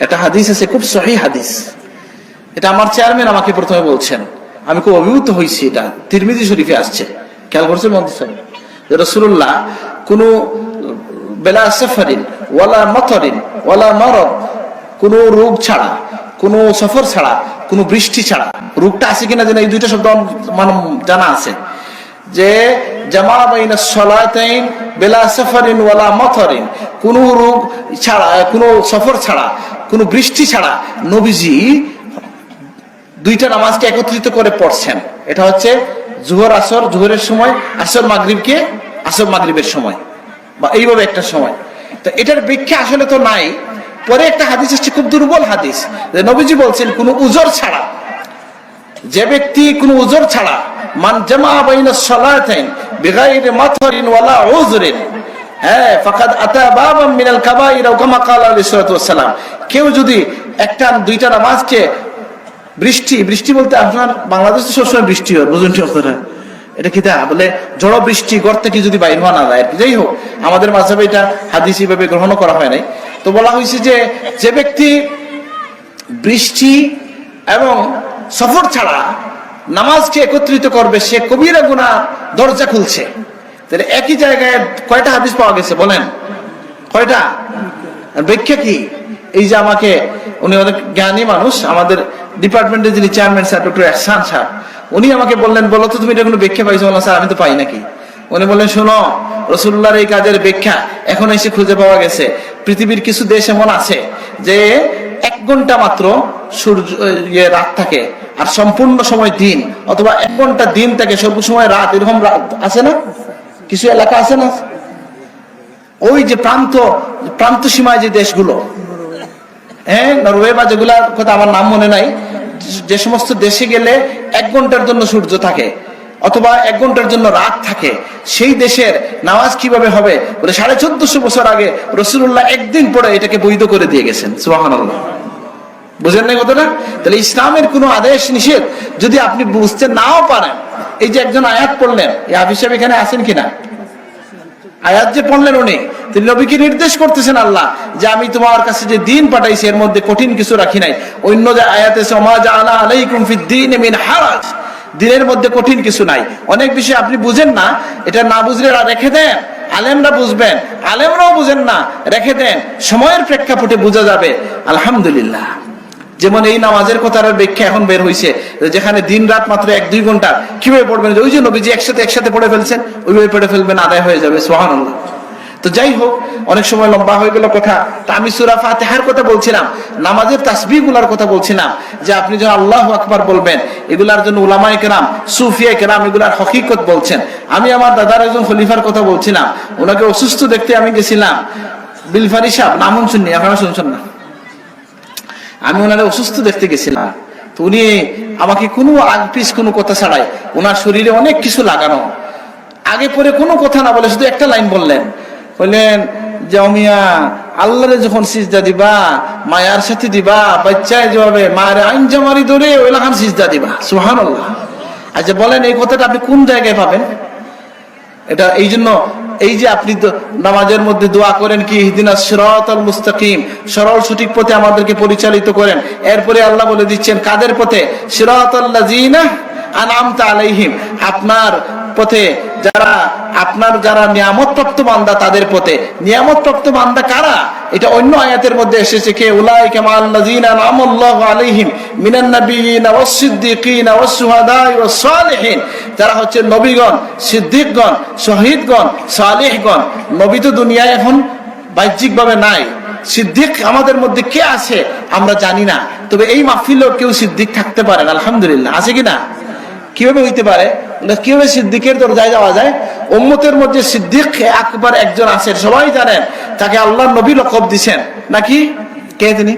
একটা হাদিস আছে, খুব সহিহ হাদিস। এটা আমার চেয়ারম্যান আমাকে প্রথমে বলছেন, আমি খুব অভিভূত হয়েছি। এটা তিরমিজি শরীফে আসছে, খেয়াল করছেন মন্ত্রী সাহেব, যে রাসূলুল্লাহ কোন বেলা সাফারিন ওয়ালা মাতরিন ওয়ালা মারাদ, কোন রোগ ছাড়া, কোন সফর ছাড়া, কোন বৃষ্টি ছাড়া, রোগটা আছে কিনা জানা, এই দুইটা শব্দ মানে জানা আছে, যে জামা বাইনাস সালাতাইন বেলা সাফারিন ওয়ালা মাতরিন, কোন রোগ ছাড়া, কোন সফর ছাড়া, কোন বৃষ্টি ছাড়া নবীজি দুইটা নামাজকে একত্রিত করে পড়ছেন। এটা হচ্ছে জোহর আসর, জোহরের সময়, আসর মাগরিবকে আসর মাগরিবের সময়, বা এইভাবে একটা সময়। তো এটার ব্যাখ্যা আসলে তো নাই। পরে একটা হাদিস আসছে, খুব দুর্বল হাদিস, যে নবীজি বলছেন কোন উজর ছাড়া, যে ব্যক্তি কোন উজর ছাড়া, মান জামা বাইনাস সালাতাইন বিগাইরি মাতরিন ওয়ালা উযরিন, হ্যাঁ, ফাকাদ আতা বাবাম মিনাল কাবাইর, ও কামা ক্বালা আলাইহিস সালাতু ওয়াস সালাম। কেউ যদি একটা দুইটা নামাজকে, বৃষ্টি বলতে আপনার বাংলাদেশে সবসময় বৃষ্টি হয়, বুঝুন ঠিক আপনারা, এটা কি তা বলে ঝড় বৃষ্টি, ঘর থেকে যদি বাইর হওয়া না যায় আর কি। যাই হোক, আমাদের মাযহাবে এটা হাদিস হিসেবে গ্রহণ করা হয় নাই। তো বলা হয়েছে যে যে ব্যক্তি বৃষ্টি এবং সফর ছাড়া নামাজকে একত্রিত করবে, সে কবিরা গুনাহ দরজা খুলছে। তাহলে একই জায়গায় কয়টা হাদিস পাওয়া গেছে বলেন, কয়টা? ব্যাখ্যা কি? এই যে আমাকে, উনি অনেক জ্ঞানী মানুষ, আমাদের ডিপার্টমেন্টের যিনি চেয়ারম্যান স্যার ডক্টর এহসান সাহেব, উনি আমাকে বললেন, বলো তো তুমি এটা কোনো ব্যাখ্যা পাইছো? বললাম স্যার আমি তো পাই নাকি। উনি বললেন, শোনো, রাসূলুল্লাহর এই কাজের ব্যাখ্যা এখন এসে খুঁজে পাওয়া গেছে। পৃথিবীর কিছু দেশ এমন আছে যে 1 ঘন্টা মাত্র সূর্য রাত থাকে, আর সম্পূর্ণ সময় দিন, অথবা 1 ঘন্টা দিন থাকে, সব সময় রাত, এরকম আছে না? কিছু এলাকা আছে না? ওই যে প্রান্ত সীমায় যে দেশগুলো, হ্যাঁ, নরওয়ে বা যেগুলার কথা আমার নাম মনে নাই, যে সমস্ত দেশে গেলে 1 ঘন্টার জন্য সূর্য থাকে, অথবা 1 ঘন্টার জন্য রাত থাকে, সেই দেশের নামাজ কিভাবে হবে বলে 1450 বছর আগে রাসূলুল্লাহ একদিন পরে এটাকে বৈধ করে দিয়ে গেছেন। সুবহানাল্লাহ, বুঝেন না কথাটা? তাহলে ইসলামের কোনো আদেশ নিষেধ যদি আপনি বুঝতে নাও পারেন, এই যে একজন আয়াত পড়লেন, এই হাফিজ সাহেব এখানে আছেন কিনা? আয়াত যে পড়লেন উনি, তিনি নবীকে নির্দেশ করতেছেন আল্লাহ, যে আমি তোমার কাছে যে দিন পাঠাইছি এর মধ্যে কঠিন কিছু রাখি নাই। অন্য যে আয়াতে ওমা জাআলা আলাইকুম ফিদ-দীনি মিন হারাজ, দিনের মধ্যে কঠিন কিছু নাই। অনেক বিষয় আপনি বুঝেন না, এটা না বুঝলে রেখে দেন, আলেমরা বুঝবেন, আলেমরাও বুঝেন না, রেখে দেন, সময়ের প্রেক্ষাপটে বোঝা যাবে। আলহামদুলিল্লাহ, যেমন এই নামাজের কথার ব্যাখ্যা এখন বের হয়েছে, যেখানে দিন রাত মাত্র 1-2 ঘন্টা, কিভাবে পড়বেন? ওই যে নবীজি একসাথে পড়ে ফেলছেন, ওইভাবে পড়ে ফেলবেন, আদায় হয়ে যাবে। সুবহানাল্লাহ। তো যাই হোক, অনেক সময় লম্বা হয়ে গেল কথা। তা আমি সূরা ফাতিহার কথা বলছিলাম, নামাজের তাসবিহগুলোর কথা বলছিলাম, যে আপনি যখন আল্লাহু আকবার বলবেন, এগুলার জন্য উলামায়ে কেরাম, সুফিয়ে কেরাম এগুলার হকিকত বলছেন। আমি আমার দাদার একজন খলিফার কথা বলছিলাম, ওনাকে অসুস্থ দেখতে আমি গেছিলাম, বিলফারি সাহেব, নাম শুননি, আপনারা শুনছেন না? আমি ওনারে অসুস্থ দেখতে গেছিলাম, তো উনি আমাকে কোনো আগ পিছ কোনো কথা ছাড়াই, ওনার শরীরে অনেক কিছু লাগানো, আগে পরে কোনো কথা না বলে শুধু একটা লাইন বললেন যে অমিয়া আল্লাহরে যখন সিজদা দিবা, মায়ার সাথে দিবা, বাচ্চায় যেভাবে মায়ের আইন জামারি ধরে ওই লাখান সিজদা দিবা। সুবহানাল্লাহ। আচ্ছা বলেন, এই কথাটা আপনি কোন জায়গায় পাবেন? এটা এই জন্য, এই যে আপনি নামাজের মধ্যে দোয়া করেন কি ইহদিনাস সিরাতাল মুস্তাকিম, সরল সঠিক পথে আমাদেরকে পরিচালিত করেন, এরপরে আল্লাহ বলে দিচ্ছেন কাদের পথে? সিরাতাল লাযিনা আনআমতা আলাইহিম, আপনার পথে যারা নিয়ামত প্রাপ্ত বান্দা, তাদের পথে। নিয়ামত প্রাপ্ত বান্দা কারা? এটা অন্য আয়াতের মধ্যে এসেছে, কে? উলাইকা মাল্লাযিনা আনআমাল্লাহু আলাইহিম মিনান নাবিয়িনা ওয়াস সিদ্দিকিনা ওয়াস শুহাদাই ওয়াস সালিহিন, যারা হচ্ছে নবীগণ, সিদ্দিকগণ, শহীদগণ, সালেহগণ। নবী তো দুনিয়ায় এখন বাহ্যিকভাবে নাই, সিদ্দিক আমাদের মধ্যে কে আছে আমরা জানি না, তবে এই মাহফিলেও কেউ সিদ্দিক থাকতে পারেন, আলহামদুলিল্লাহ। আছে কিনা? কিভাবে হইতে পারে? কিভাবে সিদ্দিকের দরজায় যাওয়া যায়? উম্মতের মধ্যে সিদ্দিক আকবর একজন আছেন, সবাই জানেন, তাকে আল্লাহ নবী লকব দিছেন নাকি? কে তিনি?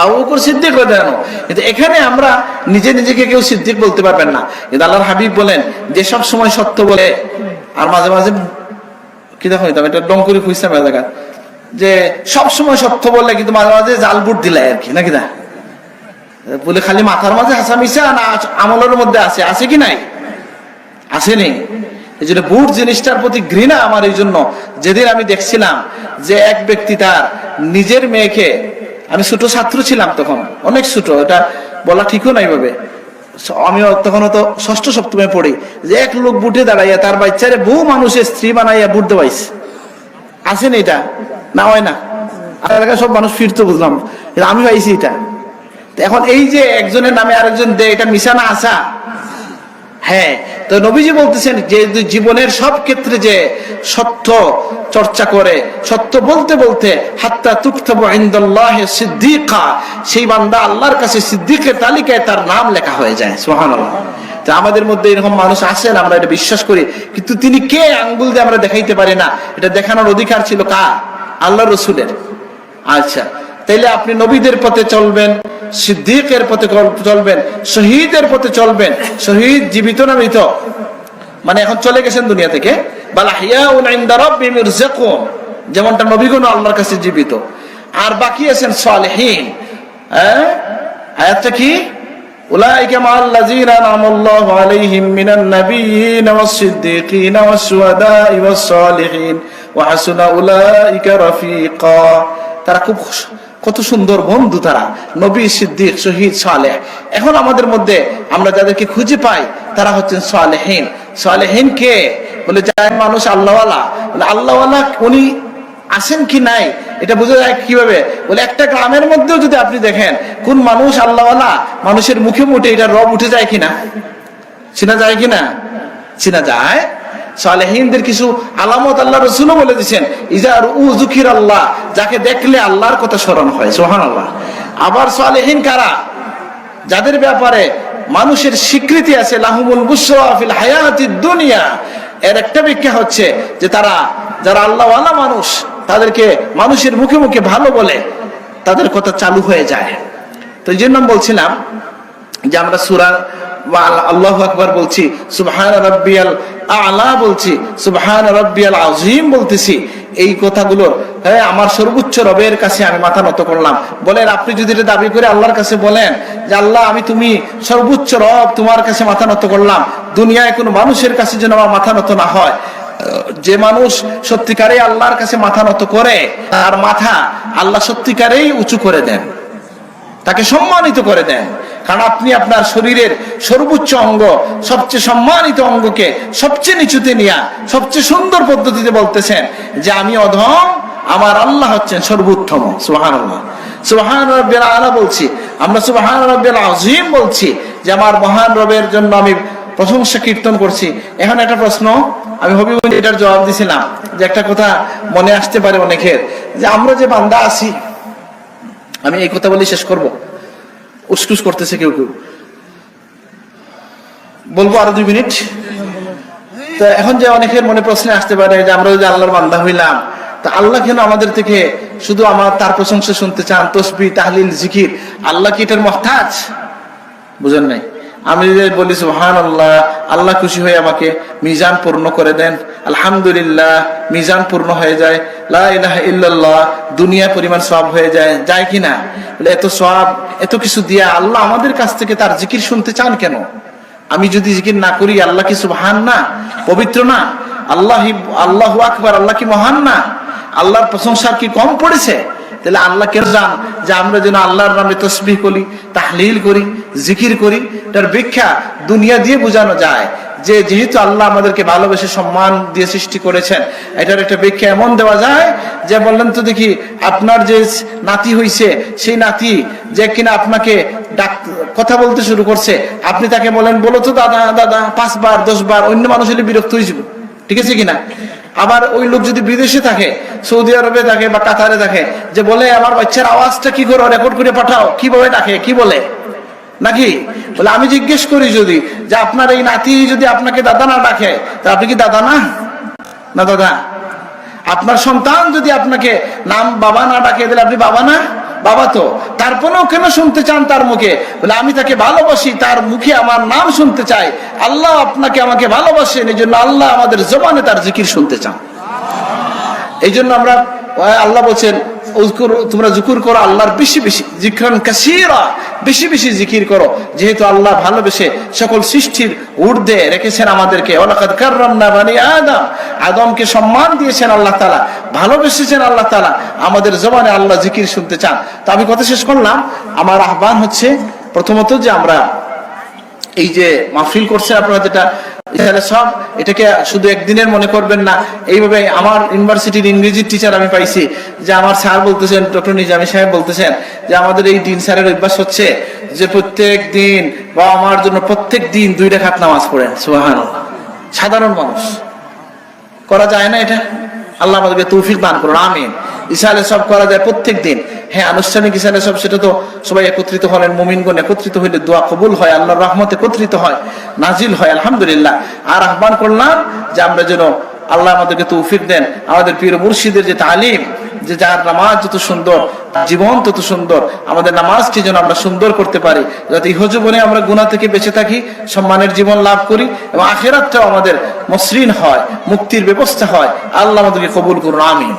আবু বকর সিদ্দিক রাদিয়াল্লাহু আনহু। কিন্তু এখানে আমরা নিজেকে কেউ সিদ্দিক বলতে পারবেন না। কিন্তু আল্লাহর হাবিব বলেন যে সব সময় সত্য বলে, আর মাঝে মাঝে কি দেখো এটা ডঙ্করি খুঁজছে জায়গা, যে সব সময় সত্য বললে কিন্তু মাঝে মাঝে জাল বুট দিলাই আর কি, নাকি না বলে খালি মাথার মাঝে হাসা মিশা না আমলের মধ্যে আছে কি নাই? আসেনি। এই জন্য বুট জিনিসটার প্রতি ঘৃণা আমার। এই জন্য যেদিন আমি দেখছিলাম যে এক ব্যক্তি তার নিজের মেয়েকে, আমি ছোট ছাত্র ছিলাম তখন, অনেক ছোট, এটা বলা ঠিকও নাই ভাবে। আমি তখন তো ষষ্ঠ সপ্তমে পড়ি, যে এক লোক বুটে দাঁড়াইয়া তার বাচ্চারে বহু মানুষের স্ত্রী বানাইয়া বুট দেওয়াইছে। আসেন এটা না হয় না, আর এলাকায় সব মানুষ ফিরতো, বুঝলাম আমি পাইছি এটা। এখন এই যে একজনের নামে আরেকজন দেয়, এটা মিশা না আসা? হ্যাঁ। তো নবীজি বলতেছেন যে জীবনের সব ক্ষেত্রে যে সত্য চর্চা করে, সত্য বলতে বলতে হাত্তা তুকতাবু ইনদাল্লাহি সিদ্দিকা, সেই বান্দা আল্লাহর কাছে সিদ্দিকের তালিকায় তার নাম লেখা হয়ে যায়। সুবহানাল্লাহ। তো আমাদের মধ্যে এরকম মানুষ আছেন, আমরা এটা বিশ্বাস করি, কিন্তু তিনি কে আঙ্গুল দিয়ে আমরা দেখাইতে পারি না। এটা দেখানোর অধিকার ছিল কার? আল্লাহ রসুলের। আচ্ছা, তাইলে আপনি নবীদের পথে চলবেন, সিদ্দিকের পথে চলবেন, শহীদের পথে চলবেন। শহীদ জীবিত না মৃত? মানে এখন চলে গেছেন দুনিয়া থেকে। বাল আহইয়াউন ইনদা রাব্বিহিম ইরযাকুন, যেমনটা নবীগণ আল্লাহর কাছে জীবিত। আর বাকি আছেন সালেহীন। আয়াতটা কি? উলাইকা মাআল্লাযীনা আনআমাল্লাহু আলাইহিম মিনান নাবিয়্যিনা ওয়াস-সিদ্দীকিনা ওয়াস-শুহাদা'i ওয়াস-সালিহিন ওয়া হাসুনা উলাইকা রাফীকা। তারা খুব কত সুন্দর বন্ধু, তারা নবী, সিদ্দিক, শহীদ, সালেহ। এখন আমাদের মধ্যে আমরা যাদেরকে খুঁজে পাই তারা হচ্ছেন সালেহীন। সালেহীন কে? বলে যারা মানুষ আল্লাহওয়ালা। বলে আল্লাহওয়ালা উনি আসেন কি নাই এটা বোঝা যায় কিভাবে? বলে একটা গ্রামের মধ্যেও যদি আপনি দেখেন কোন মানুষ আল্লাহওয়ালা, মানুষের মুখে মুখে এটা রব উঠে যায় কিনা, চেনা যায় কিনা? চেনা যায়। সালেহীনদের কিছু আলামত আল্লাহ রাসূলও বলে দিয়েছেন, ইজা রুউ যুকিরাল্লাহ, যাকে দেখলে আল্লাহর কথা স্মরণ হয়। সুবহানাল্লাহ। আবার সালেহীন কারা? যাদের ব্যাপারে মানুষের স্বীকৃতি আছে, লাহুমুল বুশরা ফিল হায়াতিদ দুনিয়া। এর একটা ব্যাখ্যা হচ্ছে যে তারা যারা আল্লাহওয়ালা মানুষ, তাদেরকে মানুষের মুখে মুখে ভালো বলে, তাদের কথা চালু হয়ে যায়। তো এই জন্য বলছিলাম যে আমরা সূরা আল্লাহু আকবার বলছি, সুবহান রাব্বিয়াল আ'লা বলছি, সুবহান রাব্বিয়াল আযীম বলতেছি। এই কথাগুলো হ্যাঁ আমার সর্বোচ্চ রবের কাছে আমি মাথা নত করলাম। বলেন আপনি যদি এটা দাবি করে আল্লাহর কাছে বলেন যে আল্লাহ আমি তুমি সর্বোচ্চ রব, তোমার কাছে মাথা নত করলাম, দুনিয়ায় কোনো মানুষের কাছে যেন আমার মাথা নত না হয়। যে মানুষ সত্যিকারেই আল্লাহর কাছে মাথা নত করে, তার মাথা আল্লাহ সত্যিকারেই উঁচু করে দেন, তাকে সম্মানিত করে দেন। কারণ আপনি আপনার শরীরের সর্বোচ্চ অঙ্গ, সবচেয়ে সম্মানিত অঙ্গকে সবচেয়ে নিচুতে নিয়ে সবচেয়ে সুন্দর পদ্ধতিতে বলতেছেন যে আমি অধম, আমার আল্লাহ হচ্ছেন সর্বোত্তম। সুবহানাল্লাহ। সুবহান রাব্বিল আ'লা বলছি, আমরা সুবহান রাব্বিল আযীম বলছি, যে আমার মহান রবের জন্য আমি প্রশংসা কীর্তন করছি। এখন একটা প্রশ্ন আমি হবিগঞ্জ এটার জবাব দিছিলাম, যে একটা কথা মনে আসতে পারে অনেকের, যে আমরা যে বান্দা আছি, আমি এই কথা বলি শেষ করব, উসকুস করতেছে কেউ কেউ, বলবো আরো 2 মিনিট। তো এখন যে অনেকের মনে প্রশ্ন আসতে পারে যে আমরা যদি আল্লাহর বান্দা হইলাম, তা আল্লাহ কেন আমাদের থেকে শুধু আমার তার প্রশংসা শুনতে চান, তসবিহ, তাহলিল, জিকির? আল্লাহ কি এটার মুহতাজ? বুঝেন নাই? আমি যদি বলি সুবহানাল্লাহ, আল্লাহ খুশি হয়ে আমাকে মিজান পূর্ণ করে দেন, আলহামদুলিল্লাহ মিজান পূর্ণ হয়ে যায়, লা ইলাহা ইল্লাল্লাহ দুনিয়া পরিমাণ সওয়াব হয়ে যায়, যায় কিনা? বলে এত সওয়াব, এত কিছু দিয়া আল্লাহ আমাদের কাছ থেকে তার জিকির শুনতে চান কেন? আমি যদি জিকির না করি, আল্লাহ কি সুবহান না, পবিত্র না? আল্লাহু আকবার, আল্লাহ কি মহান না? আল্লাহর প্রশংসা কি কম পড়েছে? তাহলে আল্লাহ কেন জান যে আমরা যেন আল্লাহর নামে তসবিহ করি, তাহলিল করি, জিকির করি? তার ব্যাখ্যা দুনিয়া দিয়ে বোঝানো যায় যে যেহেতু আল্লাহ আমাদেরকে ভালোবেসে সম্মান দিয়ে সৃষ্টি করেছেন, এটার একটা ব্যাখ্যা এমন দেওয়া যায় যে বললেন তো দেখি, আপনার যে নাতি হইছে, সেই নাতি যে কিনা আপনাকে কথা বলতে শুরু করছে, আপনি তাকে বলেন বলো তো দাদা দাদা 5 বার 10 বার, অন্য মানুষ হলে বিরক্ত হয়ে যাবে, ঠিক আছে কিনা? আবার ওই লোক যদি বিদেশে থাকে, সৌদি আরবে থাকে বা কাতারে থাকে, যে বলে আমার বাচ্চার আওয়াজটা কি করো, রেকর্ড করে পাঠাও, কিভাবে ডাকে, কি বলে নাকি? বলে আমি জিজ্ঞেস করি যদি যে আপনার এই নাতি যদি আপনাকে দাদা না ডাকে, তা আপনি কি দাদা না? না দাদা। আপনার সন্তান যদি আপনাকে নাম বাবা না ডাকে, তাহলে আপনি বাবা না? বাবা তো। তারপরেও কেন শুনতে চান তার মুখে? বলে আমি তাকে ভালোবাসি, তার মুখে আমার নাম শুনতে চাই। আল্লাহ আপনাকে আমাকে ভালোবাসেন, এই জন্য আল্লাহ আমাদের জবানে তার জিকির শুনতে চান। এই জন্য আমরা, আল্লাহ বলছেন তোমরা জিকির করো আল্লাহর বেশি বেশি, জিকরান কাসীরা, বেশি বেশি জিকির করো, যেহেতু আল্লাহ ভালোবেসে সকল সৃষ্টির ঊর্ধ্বে রেখেছেন আমাদেরকে। ওয়ালাকাদ কাররামনা বানি আদম, আদমকে সম্মান দিয়েছেন আল্লাহ তাআলা, ভালোবেসেছেন আল্লাহ তাআলা। আমাদের জবানে আল্লাহ জিকির শুনতে চান। তো আমি কথা শেষ করলাম, আমার আহ্বান হচ্ছে প্রথমত যে আমরা এই যে মাহফিল করছেন আপনারা, যেটা সব এটাকে শুধু একদিনের মনে করবেন না। এইভাবে আমার ইউনিভার্সিটির ইংরেজির টিচার আমি পাইছি যে আমার স্যার বলতেছেন, ডক্টর নিজামী সাহেব বলতেছেন যে আমাদের এই দিন স্যারের অভ্যাস হচ্ছে যে প্রত্যেক দিন বা আমার জন্য প্রত্যেক দিন 2 রাকাত নামাজ পড়েন। সুবহানাল্লাহ, সাধারণ মানুষ করা যায় না এটা? আল্লাহ আমাদেরকে তৌফিক দান করুন, আমিন। ইসালে সব করা যায় প্রত্যেক দিন, হ্যাঁ আনুষ্ঠানিক ইসালে সব, সেটা তো সবাই একত্রিত হলেন, মুমিনগণ একত্রিত হইলে দোয়া কবুল হয়, আল্লাহর রহমত একত্রিত হয়, নাজিল হয়, আলহামদুলিল্লাহ। আর আহ্বান করলাম যে আমরা যেন আল্লাহ আমাদেরকে তৌফিক দেন, আমাদের পীর মুর্শিদের যে তালিম, যে যার নামাজ যত সুন্দর, জীবন তত সুন্দর, আমাদের নামাজকে যেন আমরা সুন্দর করতে পারি, যাতে ইহজীবনে আমরা গুনাহ থেকে বেঁচে থাকি, সম্মানের জীবন লাভ করি, এবং আখিরাতটাও আমাদের মসৃণ হয়, মুক্তির ব্যবস্থা হয়। আল্লাহ আমাদেরকে কবুল করুন, আমিন।